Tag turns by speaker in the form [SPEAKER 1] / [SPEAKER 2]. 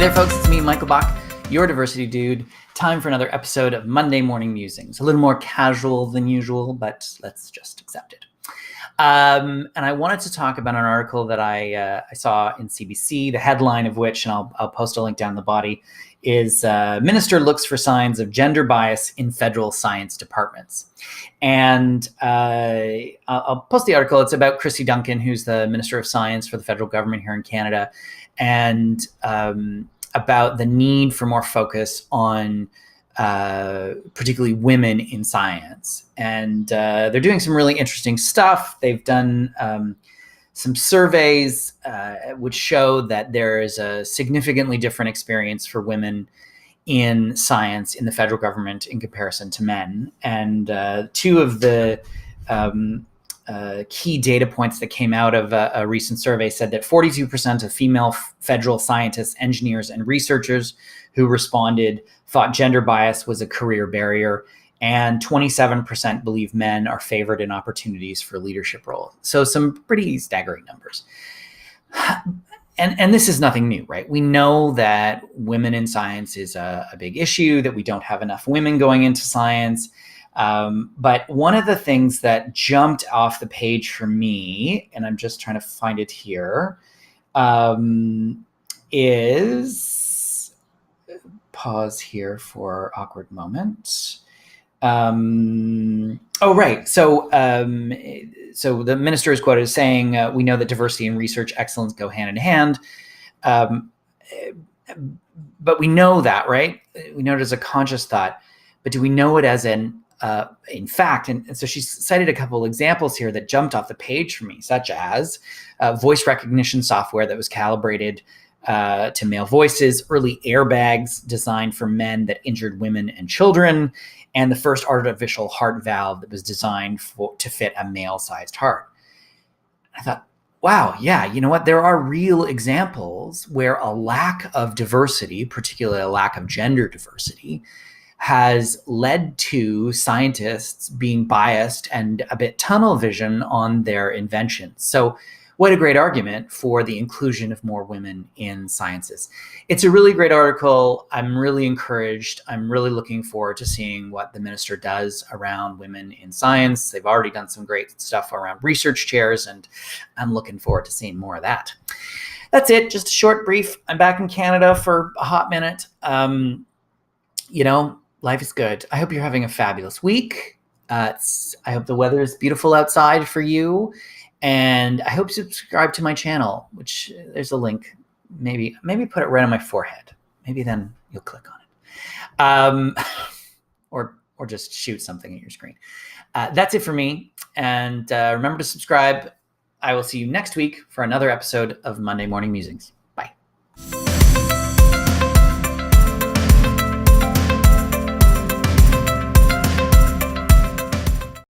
[SPEAKER 1] there, folks. It's me, Michael Bach, your diversity dude. Time for another episode of Monday Morning Musings. A little more casual than usual, but let's just accept it. And I wanted to talk about an article that I saw in CBC, the headline of which, and I'll post a link down the body, is Minister Looks for Signs of Gender Bias in Federal Science Departments. And I'll post the article. It's about Chrissy Duncan, who's the Minister of Science for the federal government here in Canada, and about the need for more focus on particularly women in science. And they're doing some really interesting stuff. They've done some surveys which show that there is a significantly different experience for women in science in the federal government in comparison to men. And two of the key data points that came out of a recent survey said that 42% of female federal scientists, engineers, and researchers who responded thought gender bias was a career barrier, and 27% believe men are favored in opportunities for leadership roles. So some pretty staggering numbers. And this is nothing new, right? We know that women in science is a big issue, that we don't have enough women going into science. But one of the things that jumped off the page for me, and I'm just trying to find it here, is, pause here for awkward moment. Oh, right. So the minister is quoted as saying, we know that diversity and research excellence go hand in hand. But we know that, right? We know it as a conscious thought, but do we know it as in fact? And so she's cited a couple examples here that jumped off the page for me, such as voice recognition software that was calibrated to male voices, early airbags designed for men that injured women and children, and the first artificial heart valve that was designed to fit a male-sized heart. I thought, wow, yeah, you know what? There are real examples where a lack of diversity, particularly a lack of gender diversity, has led to scientists being biased and a bit tunnel vision on their inventions. So what a great argument for the inclusion of more women in sciences. It's a really great article. I'm really encouraged. I'm really looking forward to seeing what the minister does around women in science. They've already done some great stuff around research chairs, and I'm looking forward to seeing more of that. That's it. Just a short brief. I'm back in Canada for a hot minute. Life is good. I hope you're having a fabulous week. I hope the weather is beautiful outside for you. And I hope you subscribe to my channel, which there's a link. Maybe put it right on my forehead. Maybe then you'll click on it. Or just shoot something at your screen. That's it for me. And remember to subscribe. I will see you next week for another episode of Monday Morning Musings.